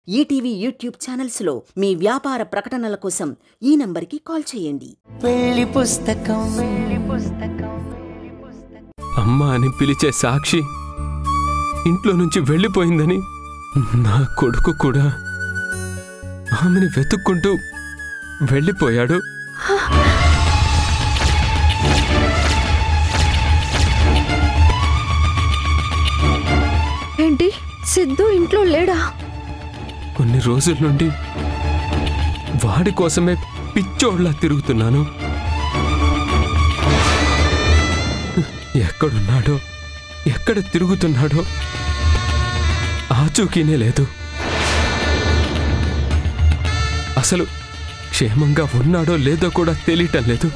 ETV YouTube ఛానల్స్లో మీ వ్యాపార ప్రకటనల కోసం ఈ నంబర్కి కాల్ చేయండి. పెళ్లి పుస్తకం అమ్మ అని పిలిచే సాక్షి ఇంట్లో నుంచి వెళ్ళిపోయిందని నా కొడుకు కూడా ఆమెని వెతుక్కుంటూ వెళ్ళిపోయాడు. ఏంటి, సిద్ధు ఇంట్లో లేడా? కొన్ని రోజుల నుండి వాడి కోసమే పిచ్చోడ్లా తిరుగుతున్నాను. ఎక్కడున్నాడో, ఎక్కడ తిరుగుతున్నాడో ఆచూకీనే లేదు. అసలు క్షేమంగా ఉన్నాడో లేదో కూడా తెలియటం లేదు.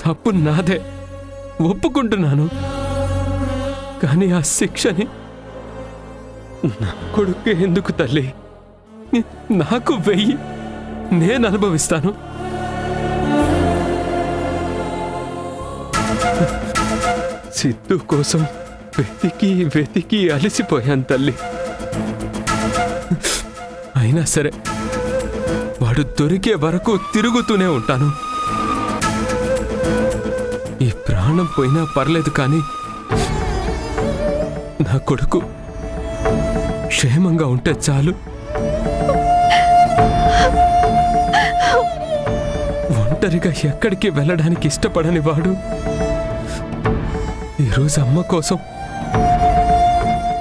తప్పు నాదే, ఒప్పుకుంటున్నాను. కానీ ఆ శిక్షని నా కొడుకు ఎందుకు తల్లి? నాకు వెయ్యి, నేను అనుభవిస్తాను. సిద్ధు కోసం వెతికి వెతికి అలసిపోయాను తల్లి. అయినా సరే వాడు దొరికే వరకు తిరుగుతూనే ఉంటాను. ఈ ప్రాణం పోయినా పర్లేదు, కానీ నా కొడుకు క్షేమంగా ఉంటే చాలు. ఒంటరిగా ఎక్కడికి వెళ్ళడానికి ఇష్టపడని వాడు ఈరోజు అమ్మ కోసం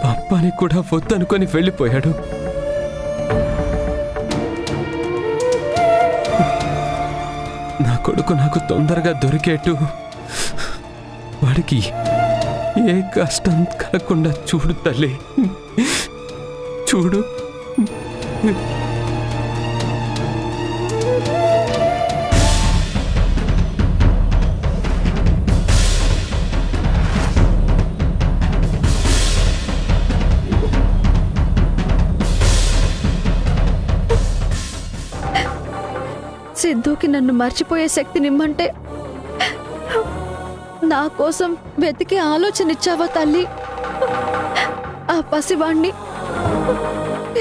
పప్పాని కూడా వద్దనుకొని వెళ్ళిపోయాడు. నా కొడుకు నాకు తొందరగా దొరికేట్టు వాడికి ఏ కష్టం కలగకుండా చూడు తల్లి, చూడు. సిద్ధుకి నన్ను మర్చిపోయే శక్తి నిమ్మంటే నా కోసం వెతికి ఆలోచన ఇచ్చావా తల్లి? ఆ పసివాణ్ణి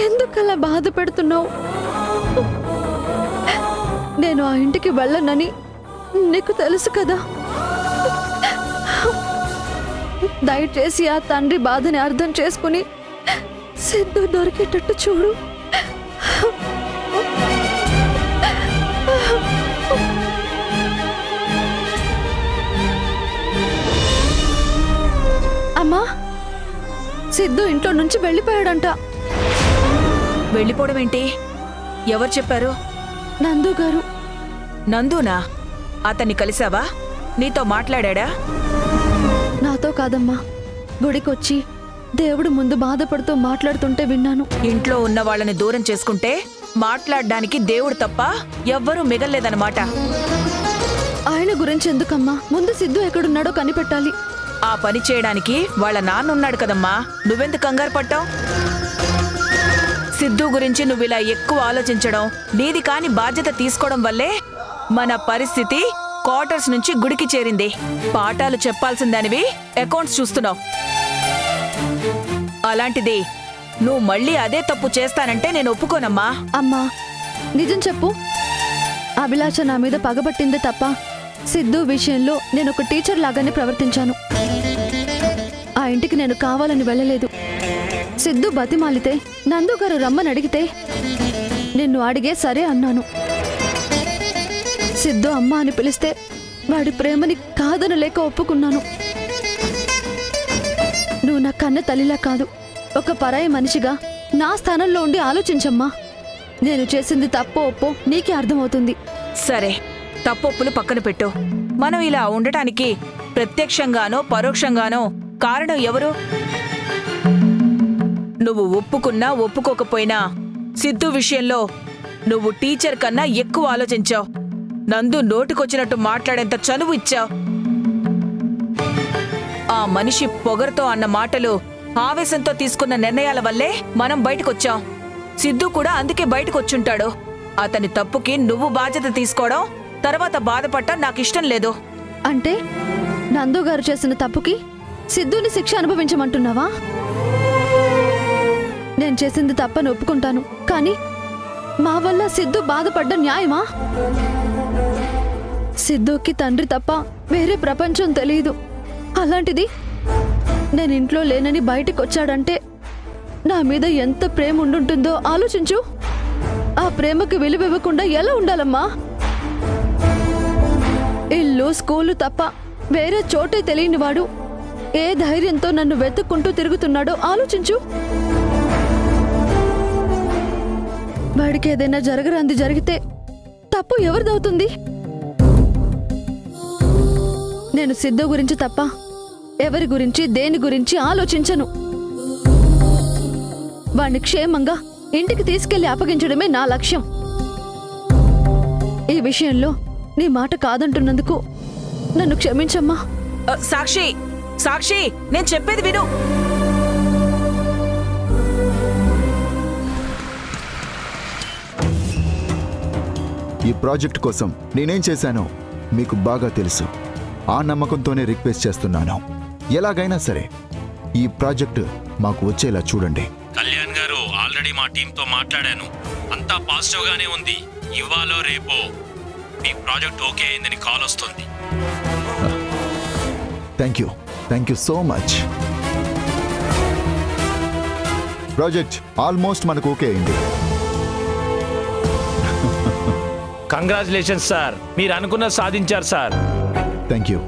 ఎందుకలా బాధ పెడుతున్నావు? నేను ఆ ఇంటికి వెళ్ళనని నీకు తెలుసు కదా. దయచేసి ఆ తండ్రి బాధని అర్థం చేసుకుని సిద్ధు దొరికేటట్టు చూడు. అమ్మా, సిద్ధు ఇంట్లో నుంచి వెళ్ళిపోయాడంట. వెళ్ళిపోవడం ఏంటి? ఎవరు చెప్పారు? నందు గారు. నందునా? అతన్ని కలిసావా? నీతో మాట్లాడా? నాతో కాదమ్మా, గుడికొచ్చి దేవుడు ముందు బాధపడుతూ మాట్లాడుతుంటే విన్నాను. ఇంట్లో ఉన్న వాళ్ళని దూరం చేసుకుంటే మాట్లాడడానికి దేవుడు తప్ప ఎవ్వరూ మిగల్లేదన్నమాట. ఆయన గురించి ఎందుకమ్మా? ముందు సిద్ధు ఎక్కడున్నాడో కనిపెట్టాలి. ఆ పని చేయడానికి వాళ్ళ నాన్న ఉన్నాడు కదమ్మా, నువ్వెందుకు కంగారు పట్టావు? సిద్ధు గురించి నువ్విలా ఎక్కువ ఆలోచించడం, నీది కాని బాధ్యత తీసుకోవడం వల్లే మన పరిస్థితి క్వార్టర్స్ నుంచి గుడికి చేరింది. పాఠాలు చెప్పాల్సిందానివి అకౌంట్స్ చూస్తున్నావు. అలాంటిది నువ్వు మళ్ళీ అదే తప్పు చేస్తానంటే నేను ఒప్పుకోనమ్మా. అమ్మా, నిజం చెప్పు. అభిలాష నా మీద పగబట్టిందే తప్ప సిద్ధు విషయంలో నేను ఒక టీచర్ లాగానే ప్రవర్తించాను. ఆ ఇంటికి నేను కావాలని వెళ్ళలేదు. సిద్ధు బతిమాలితే, నందు గారు రమ్మని అడిగితే నిన్ను అడిగే సరే అన్నాను. సిద్ధు అమ్మ అని పిలిస్తే వాడి ప్రేమని కాదనలేక ఒప్పుకున్నాను. నువ్వు నా కన్న తల్లిలా కాదు, ఒక పరాయి మనిషిగా నా స్థానంలో ఉండి ఆలోచించమ్మా. నేను చేసింది తప్పో ఒప్పో నీకే అర్థమవుతుంది. సరే, తప్పొప్పులు పక్కన పెట్టు. మనం ఇలా ఉండటానికి ప్రత్యక్షంగానో పరోక్షంగానో కారణం ఎవరు? నువ్వు ఒప్పుకున్నా ఒప్పుకోకపోయినా సిద్ధు విషయంలో నువ్వు టీచర్ కన్నా ఎక్కువ ఆలోచించావు. నందు నోటికొచ్చినట్టు మాట్లాడేంత చనువు ఇచ్చావు. ఆ మనిషి పొగరుతో అన్న మాటలు, ఆవేశంతో తీసుకున్న నిర్ణయాల వల్లే మనం బయటకొచ్చాం. సిద్ధు కూడా అందుకే బయటకొచ్చుంటాడు. అతని తప్పుకి నువ్వు బాధ్యత తీసుకోవడం, తర్వాత బాధపడటం నాకిష్టం లేదు. అంటే నందు గారు చేసిన తప్పుకి సిద్ధుని శిక్ష అనుభవించమంటున్నావా? నేను చేసింది తప్పని ఒప్పుకుంటాను, కానీ మా వల్ల సిద్ధు బాధపడ్డ న్యాయమా? సిద్ధుకి తండ్రి తప్ప వేరే ప్రపంచం తెలియదు. అలాంటిది నేను ఇంట్లో లేనని బయటికి వచ్చాడంటే నా మీద ఎంత ప్రేమ ఉండుంటుందో ఆలోచించు. ఆ ప్రేమకి విలువ ఇవ్వకుండా ఎలా ఉండాలమ్మా? ఇల్లు స్కూలు తప్ప వేరే చోటే తెలియని వాడు ఏ ధైర్యంతో నన్ను వెతుక్కుంటూ తిరుగుతున్నాడో ఆలోచించు. వాడికి ఏదైనా జరగరాంది జరిగితే తప్పు ఎవరిదవుతుంది? నేను సిద్ధు గురించి తప్ప ఎవరి గురించి దేని గురించి ఆలోచించను. వాణ్ణి క్షేమంగా ఇంటికి తీసుకెళ్లి అప్పగించడమే నా లక్ష్యం. ఈ విషయంలో నీ మాట కాదంటున్నందుకు నన్ను క్షమించమ్మా. సాక్షి, సాక్షి, నేను చెప్పేది విను. ఈ ప్రాజెక్ట్ కోసం నేనేం చేశానో మీకు బాగా తెలుసు. ఆ నమ్మకంతోనే రిక్వెస్ట్ చేస్తున్నాను. ఎలాగైనా సరే ఈ ప్రాజెక్ట్ మాకు వచ్చేలా చూడండి. కళ్యాణ్ గారు, ఆల్రెడీ మా టీంతో మాట్లాడాను. అంతా పాజిటివ్ గానే ఉంది. ఇవాళో రేపో మీ ప్రాజెక్ట్ ఓకే అయిందని కాల్ వస్తుంది. Thank you so much. Project almost మనకు ఓకే అయింది. కంగ్రాచులేషన్స్ సార్, మీరు అనుకున్నది సాధించారు సార్. Thank you.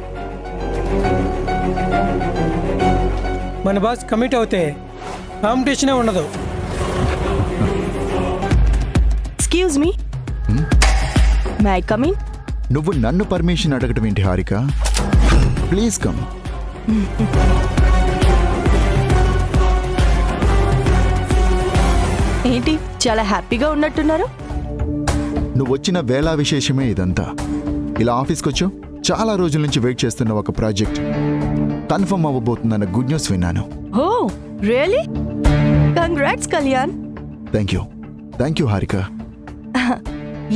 మన బాస్ కమిట్ అవుతే కాంపిటీషనే ఉండదు. Excuse me, may I come in? నువ్వు నన్ను పర్మిషన్ అడగటం ఏంటి హారిక? Please come. ఏంటి చాలా హ్యాపీగా ఉన్నట్టున్నారు? నువ్వు వచ్చిన వేళ విశేషమే ఇదంతా. ఇలా ఆఫీస్కి వచ్చావు. చాలా రోజుల నుంచి వెయిట్ చేస్తున్న ఒక ప్రాజెక్ట్ కన్ఫర్మ్ అవ్వబోతుందన్న గుడ్ న్యూస్ విన్నాను. Oh really? Congrats Kalyan. Thank you Harika.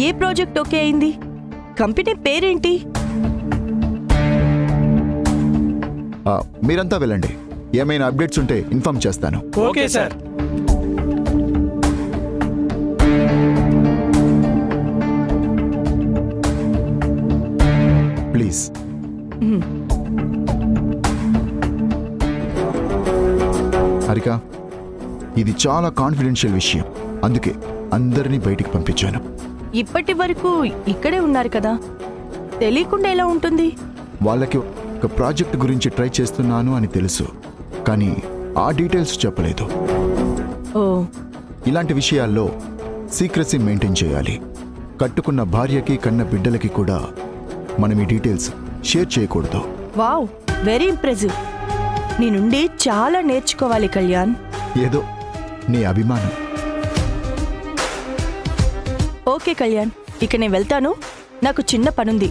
ఏ ప్రాజెక్ట్ ఓకే అయింది? కంపెనీ పేరేంటి? మీరంతా వెళ్ళండి. ఏమైనా అప్డేట్స్ ఉంటే ఇన్ఫార్మ్ చేస్తాను. Okay sir. ప్లీజ్. హారిక, ఇది చాలా కాన్ఫిడెన్షియల్ విషయం. అందుకే అందరినీ బయటికి పంపించాను. ఇప్పటి వరకు ఇక్కడే ఉన్నారు కదా, తెలియకుండా ఎలా ఉంటుంది? వాళ్ళకి ఒక ప్రాజెక్ట్ గురించి ట్రై చేస్తున్నాను అని తెలుసు, కానీ ఆ డీటెయిల్స్ చెప్పలేదు. ఓ, ఇలాంటి విషయాల్లో సీక్రెసీ మెయింటైన్ చేయాలి. కట్టుకున్న భార్యకి కన్న బిడ్డలకి కూడా మనం ఈ డీటెయిల్స్ షేర్ చేయకూడదు. Wow, very impressive. నీ నుండి చాలా నేర్చుకోవాలి కళ్యాణ్. ఏదో నీ అభిమానం. ఓకే కళ్యాణ్, ఇక నేను వెళ్తాను. నాకు చిన్న పనుంది.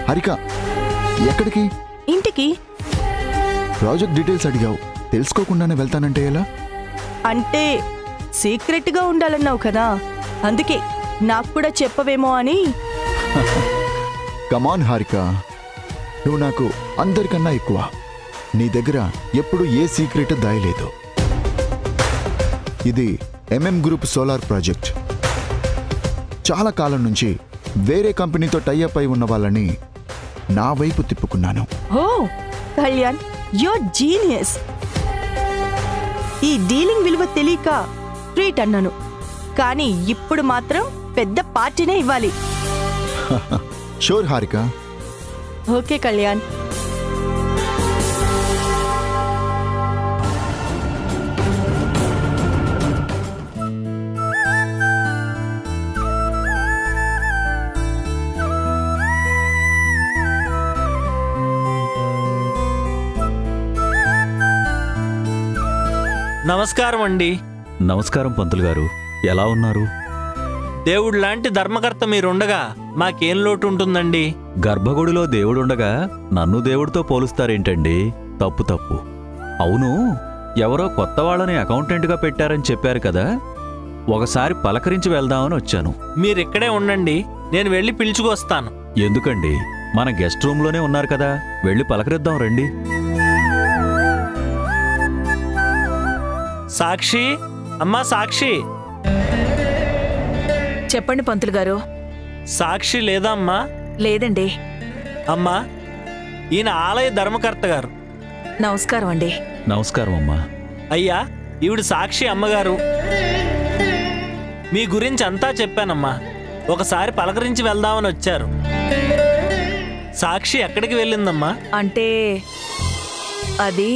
హారిక, ఎక్కడికి? ఇంటికి. ప్రాజెక్ట్ డీటెయిల్స్ అడిగావు, తెలుసుకోకుండానే వెళ్తానంటే ఎలా? అంటే సీక్రెట్గా ఉండాలన్నావు కదా, అందుకే నాకు కూడా చెప్పవేమో అని. కమాన్ హారిక, నువ్వు నాకు అందరికన్నా ఎక్కువ. నీ దగ్గర ఎప్పుడు ఏ సీక్రెట్ దాయలేదు. ఇది ఎంఎం గ్రూప్ సోలార్ ప్రాజెక్ట్. చాలా కాలం నుంచి వేరే కంపెనీతో టైఅప్ అయి ఉన్న వాళ్ళని నా వైపు తిప్పుకున్నాను. ఓ కళ్యాణ్, యూర్ జీనియస్. ఈ డీలింగ్ విలువ తెలియక ట్రీట్ అన్నాను, కానీ ఇప్పుడు మాత్రం పెద్ద పార్టీనే ఇవ్వాలి. షూర్ హారిక. ఓకే కళ్యాణ్. నమస్కారం అండి. నమస్కారం పంతులు గారు, ఎలా ఉన్నారు? దేవుడు లాంటి ధర్మకర్త మీరుండగా మాకేం లోటు ఉంటుందండి? గర్భగుడిలో దేవుడుండగా నన్ను దేవుడితో పోలుస్తారేంటండి? తప్పు. అవును, ఎవరో కొత్త వాళ్ళని అకౌంటెంట్గా పెట్టారని చెప్పారు కదా, ఒకసారి పలకరించి వెళ్దామని వచ్చాను. మీరిక్కడే ఉండండి, నేను వెళ్ళి పిలుచుకొస్తాను. ఎందుకండి? మన గెస్ట్ రూమ్లోనే ఉన్నారు కదా, వెళ్ళి పలకరిద్దాం రండి. సాక్షి, అమ్మా సాక్షి. చెప్పండి పంతులు గారు. సాక్షి లేదా అమ్మా? లేదండి. అమ్మా, ఈయన ఆలయ ధర్మకర్త గారు. నమస్కారం అండి. నమస్కారం అమ్మా. అయ్యా, ఈవిడ సాక్షి అమ్మగారు. మీ గురించి అంతా చెప్పానమ్మా. ఒకసారి పలకరించి వెళ్దామని వచ్చారు. సాక్షి ఎక్కడికి వెళ్ళిందమ్మా? అంటే అది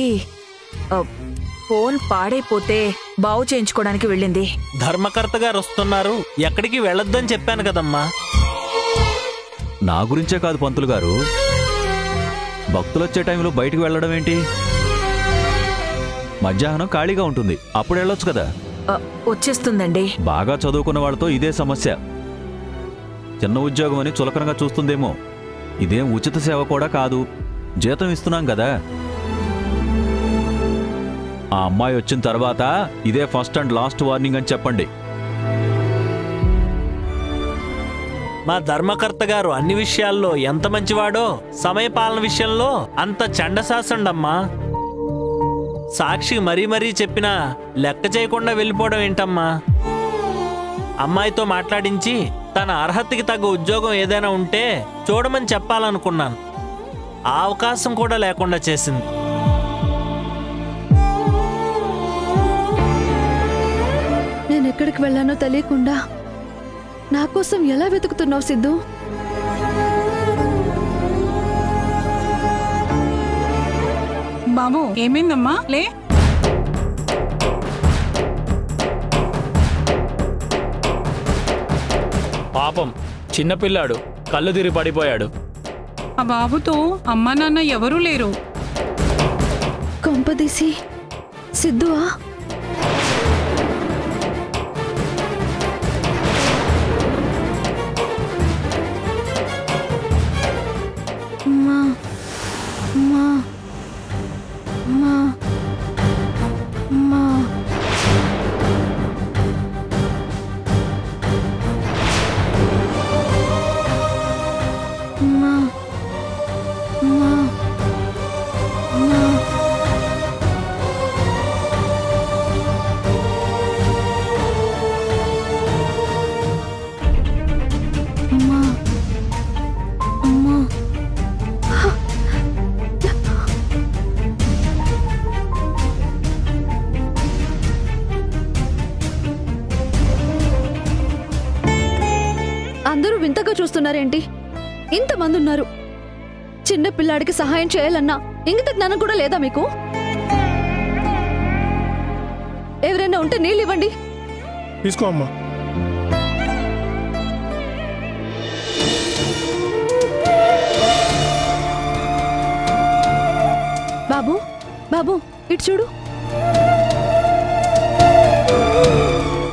ఫోన్ పాడైపోతే బాగు చేయించుకోవడానికి వెళ్ళింది. ధర్మకర్త గారు వస్తున్నారు, ఎక్కడికి వెళ్ళొద్దని చెప్పాను కదమ్మా. నా గురించే కాదు పంతులు గారు, భక్తులొచ్చే టైంలో బయటికి వెళ్ళడం ఏంటి? మధ్యాహ్నం ఖాళీగా ఉంటుంది, అప్పుడు వెళ్ళొచ్చు కదా. వచ్చేస్తుందండి. బాగా చదువుకున్న వాళ్ళతో ఇదే సమస్య. చిన్న ఉద్యోగం అని చులకనగా చూస్తుందేమో. ఇదేం ఉచిత సేవ కూడా కాదు, జీతం ఇస్తున్నాం కదా. ఆ అమ్మాయి వచ్చిన తర్వాత ఇదే ఫస్ట్ అండ్ లాస్ట్ వార్నింగ్ అని చెప్పండి. మా ధర్మకర్త గారు అన్ని విషయాల్లో ఎంత మంచివాడో సమయపాలన విషయంలో అంత చండశాసండమ్మా. సాక్షి మరీ మరీ చెప్పినా లెక్క చేయకుండా వెళ్ళిపోవడం ఏంటమ్మా? అమ్మాయితో మాట్లాడించి తన అర్హతకి తగ్గ ఉద్యోగం ఏదైనా ఉంటే చూడమని చెప్పాలనుకున్నాను. ఆ అవకాశం కూడా లేకుండా చేసింది. నేను ఎక్కడికి వెళ్ళానో తెలియకుండా నా కోసం ఎలా వెతుకుతున్నావు సిద్ధు? బాబు, ఏమైందమ్మా? లే. పాపం చిన్నపిల్లాడు కళ్ళు తిరిగి పడిపోయాడు. ఆ బాబుతో అమ్మా నాన్న ఎవరూ లేరు. కొంపదీసి సిద్ధువా? అందరూ వింతగా చూస్తున్నారేంటి? ఇంతమంది ఉన్నారు. చిన్న పిల్లాడికి సహాయం చేయాలన్నా ఇంగిత జ్ఞానం కూడా లేదా మీకు? ఎవరైనా ఉంటే నీళ్ళు ఇవ్వండి. తీసుకో అమ్మా. బాబు, బాబు ఇటు చూడు.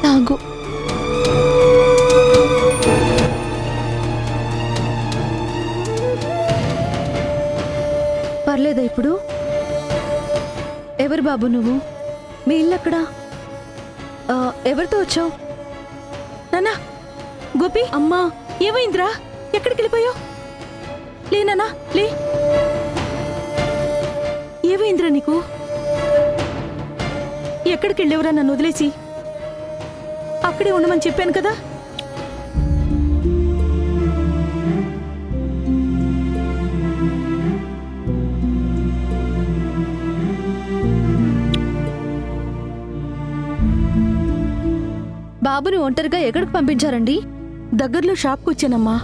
తాగు. పర్లేదా ఇప్పుడు? ఎవరు బాబు నువ్వు? మీ ఇల్లు అక్కడ? ఎవరితో వచ్చావు? నాన్నా, గోపి, అమ్మా, ఏమైందిరా? ఎక్కడికి వెళ్ళిపోయావు? లే నాన్నా, లే. ఏమైందిరా నీకు? ఎక్కడికి వెళ్ళేవరా నన్ను వదిలేసి? అక్కడే ఉండమని చెప్పాను కదా. బాబుని ఒంటరిగా ఎక్కడికి పంపించారండి? దగ్గరలో షాప్కి వచ్చానమ్మా.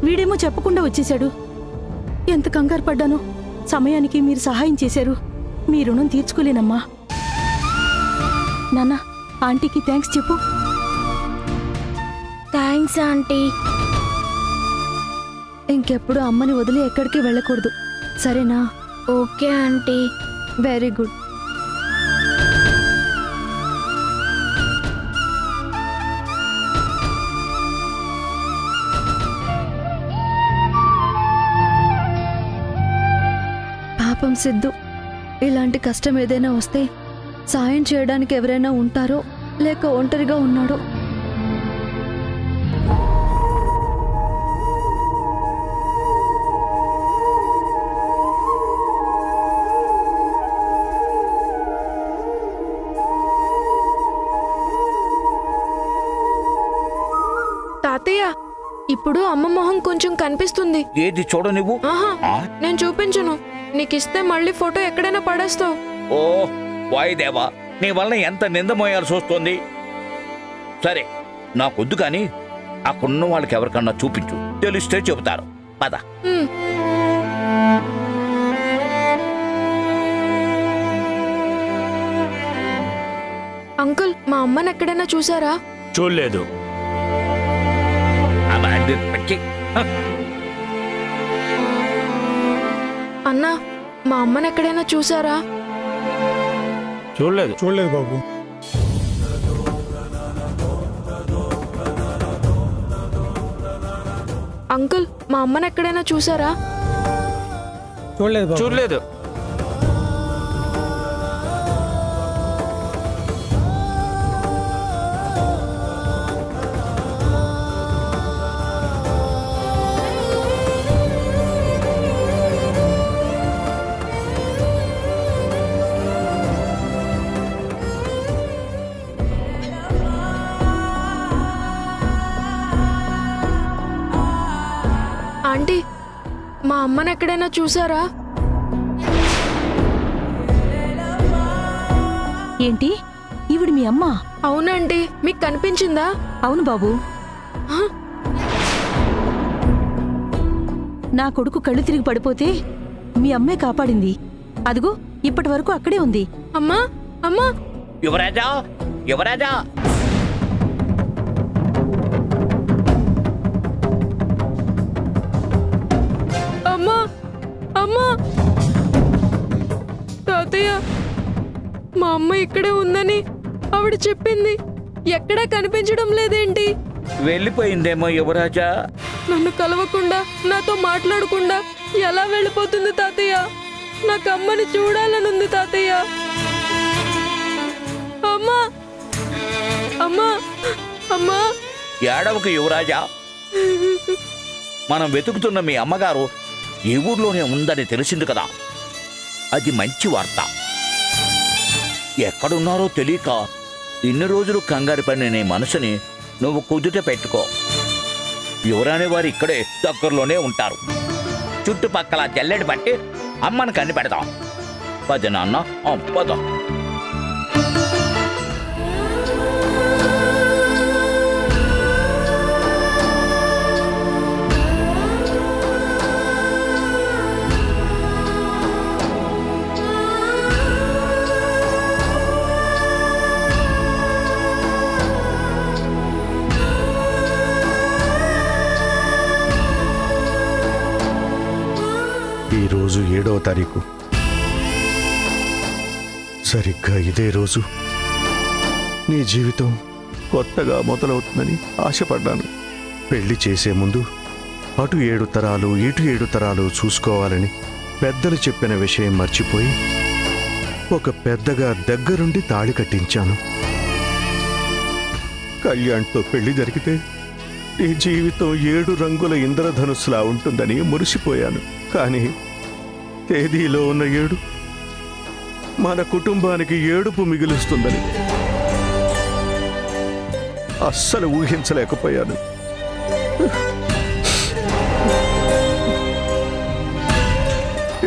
వీడేమో చెప్పకుండా వచ్చేశాడు. ఎంత కంగారు పడ్డాను. సమయానికి మీరు సహాయం చేశారు. మీ రుణం తీర్చుకోలేనమ్మా. నాన్న, ఆంటీకి థ్యాంక్స్ చెప్పు. Thanks aunty. ఇంకెప్పుడు అమ్మని వదిలి ఎక్కడికి వెళ్ళకూడదు, సరేనా? Okay aunty. Very good. పాపం సిద్ధు, ఇలాంటి కష్టం ఏదైనా వస్తే సాయం చేయడానికి ఎవరైనా ఉంటారో లేక ఒంటరిగా ఉన్నాడో. ఇప్పుడు అమ్మ మొహం కొంచెం కనిపిస్తుంది. ఏది చూడ నువ్వు? నేను చూపించను. నీకిస్తే మళ్ళీ ఫోటో ఎక్కడైనా పడేస్తావు. ఓ వాయుదేవా, నీ వల్ల ఎంత నింద మోయాల్సి వస్తుంది. సరే నాకొద్దు కానీ అక్కడున్న వాళ్ళకి ఎవరికన్నా చూపించు, తెలిస్తే చెబుతారు. పద. అంకుల్, మా అమ్మని ఎక్కడైనా చూసారా? చూడలేదు. అన్నా, మా అమ్మని ఎక్కడైనా చూసారా? చూడలేదు. చూడలేదు బాబు. అంకుల్, మా అమ్మని ఎక్కడైనా చూసారా? చూడలేదు. చూడలేదు. ఆంటీ, మా అమ్మని ఎక్కడైనా చూసారా? ఏంటి, ఈవిడ మీ అమ్మ? అవునండి. మీకు కనిపించిందా? అవును బాబు. నా కొడుకు కళ్ళు తిరిగి పడిపోతే మీ అమ్మే కాపాడింది. అదిగో ఇప్పటి వరకు అక్కడే ఉంది. అమ్మా, అమ్మా. యువరాజా, యువరాజా. అమ్మా, అమ్మా. తాతయ్య, మా అమ్మ ఇక్కడే ఉందని ఆవిడ చెప్పింది. ఎక్కడా కనిపించడం లేదేంటి? వెళ్ళిపోయిందేమో యువరాజా. నన్ను కలవకుండా, నాతో మాట్లాడకుండా ఎలా వెళ్ళిపోతుంది తాతయ్య? నాకు అమ్మని చూడాలనుంది తాతయ్య. అమ్మా, అమ్మా, అమ్మా. ఏడవకు యువరాజా. మనం వెతుకుతున్న మీ అమ్మగారు ఈ ఊర్లోనే ఉందని తెలిసింది కదా, అది మంచి వార్త. ఎక్కడున్నారో తెలియక ఇన్ని రోజులు కంగారు పడిన నీ మనసుని నువ్వు కుదుట పెట్టుకో. యువరాణి వారు ఇక్కడే దగ్గరలోనే ఉంటారు. చుట్టుపక్కల జల్లెడి పట్టి అమ్మను కన్ని పెడతాం. పద నాన్న, పద. ఈరోజు 7వ తారీఖు. సరిగ్గా ఇదే రోజు నీ జీవితం కొత్తగా మొదలవుతుందని ఆశపడ్డాను. పెళ్లి చేసే ముందు అటు 7 తరాలు ఇటు 7 తరాలు చూసుకోవాలని పెద్దలు చెప్పిన విషయం మర్చిపోయి ఒక పెద్దగా దగ్గరుండి తాళి కట్టించాను. కళ్యాణ్తో పెళ్లి జరిగితే నీ జీవితం 7 రంగుల ఇంద్రధనుస్సులా ఉంటుందని మురిసిపోయాను. కానీ తేదీలో ఉన్న 7 మన కుటుంబానికి ఏడుపు మిగులుస్తుందని అస్సలు ఊహించలేకపోయాను.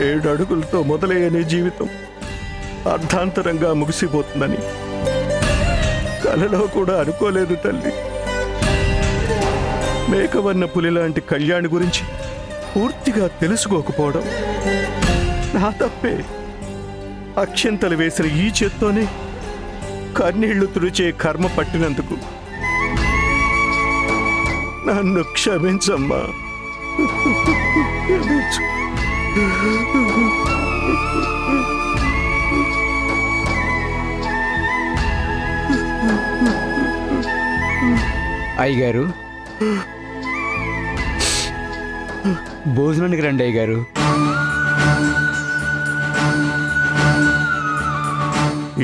ఏడు అడుగులతో మొదలయ్యే జీవితం అర్ధాంతరంగా ముగిసిపోతుందని కలలో కూడా అనుకోలేదు తల్లి. మేకవన్న పులిలాంటి కళ్యాణి గురించి పూర్తిగా తెలుసుకోకపోవడం నా తప్పే. అక్షంతలు వేసిన ఈ చేత్తోనే కన్నీళ్లు తుడిచే కర్మ పట్టినందుకు నన్ను క్షమించమ్మా. క్షమించు. అయ్యగారు, భోజనానికి రండి అయ్యగారు.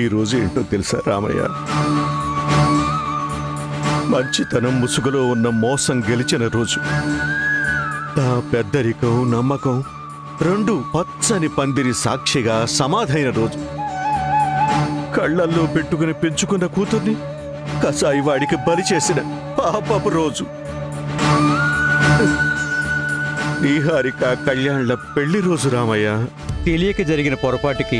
ఈరోజు ఏంటో తెలుసా రామయ్య? మంచితనం ముసుగులో ఉన్న మోసం గెలిచిన రోజు. నా పెద్దరికం, నమ్మకం రెండు పచ్చని పందిరి సాక్షిగా సమాధైన రోజు. కళ్ళల్లో పెట్టుకుని పెంచుకున్న కూతుర్ని కసాయి వాడికి బలి చేసిన పాపపు రోజు. నీహారిక కళ్యాణ్ల పెళ్లి రోజు రామయ్య. తెలియక జరిగిన పొరపాటుకి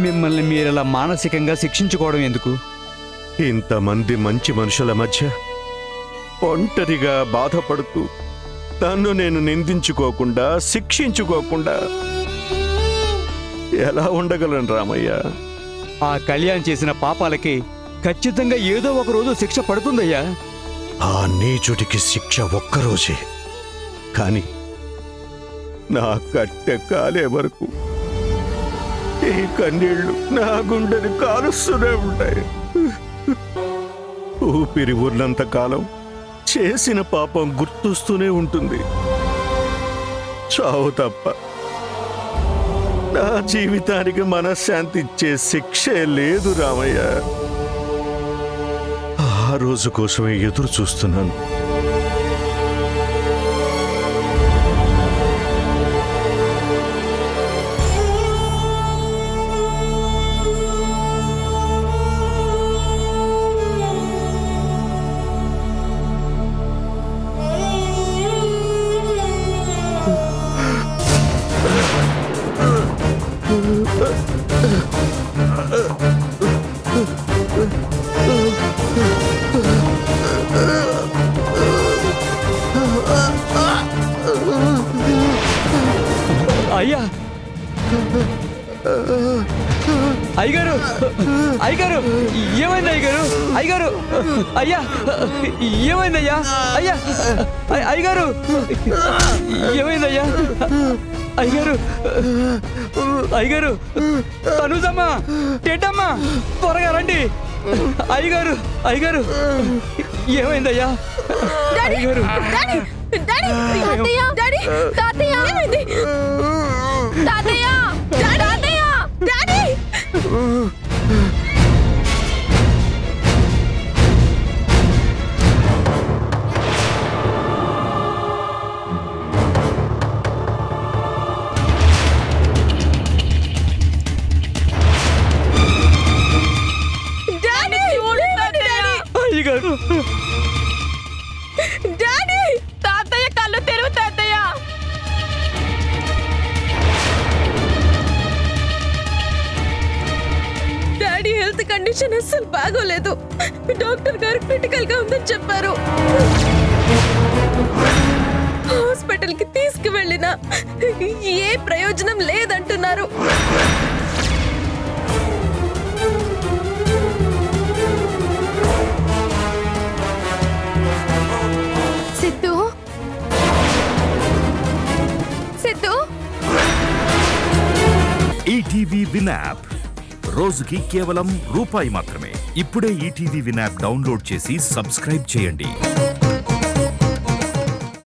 మిమ్మల్ని మీరలా మానసికంగా శిక్షించుకోవడం ఎందుకు? ఇంతమంది మంచి మనుషుల మధ్య ఒంటరిగా బాధపడుతూ నన్ను నేను నిందించుకోకుండా శిక్షించుకోకుండా ఎలా ఉండగలను రామయ్య? ఆ కళ్యాణ్ చేసిన పాపాలకి ఖచ్చితంగా ఏదో ఒక రోజు శిక్ష పడుతుందయ్యా. ఆ నీచుడికి శిక్ష ఒక్కరోజే, కాని నా కట్టె కాలే వరకు ఈ కన్నీళ్లు నా గుండెని కాలుస్తూనే ఉంటాయి. ఊపిరి ఉన్నంత కాలం చేసిన పాపం గుర్తొస్తూనే ఉంటుంది. చావు తప్ప నా జీవితానికి మనశ్శాంతి ఇచ్చే శిక్షే లేదు రామయ్య. ఆ రోజు కోసమే ఎదురు చూస్తున్నాను. అయ్యా, అయ్యగారు, అయ్యగారు, ఏమైంది అయ్యగారు? అయ్యగారు, అయ్యా, ఏమైందయ్యా? అయ్యా, అయ్యగారు, ఏమైందయ్యా? అయ్యగారు, అయ్యగారు, తనుజమ్మా, టేటమ్మా, త్వరగా రండి. అయ్యగారు, అయ్యగారు, ఏమైందయ్యా? అయ్యగారు, అయ్యగారు, డాడీ, తాతయ్య కళ్ళు తెరువు తాతయ్య. డాడీ హెల్త్ కండిషన్ అస్సలు బాగోలేదు. డాక్టర్ గారు క్రిటికల్ గా ఉందని చెప్పారు. హాస్పిటల్ కి తీసుకువెళ్ళినా ఏ ప్రయోజనం లేదంటున్నారు. Siddhu, Siddhu, ETV win app రోజుకి కేవలం రూపాయి మాత్రమే. ఇప్పుడే ఈటీవీ విన్ యాప్ డౌన్లోడ్ చేసి సబ్స్క్రైబ్ చేయండి.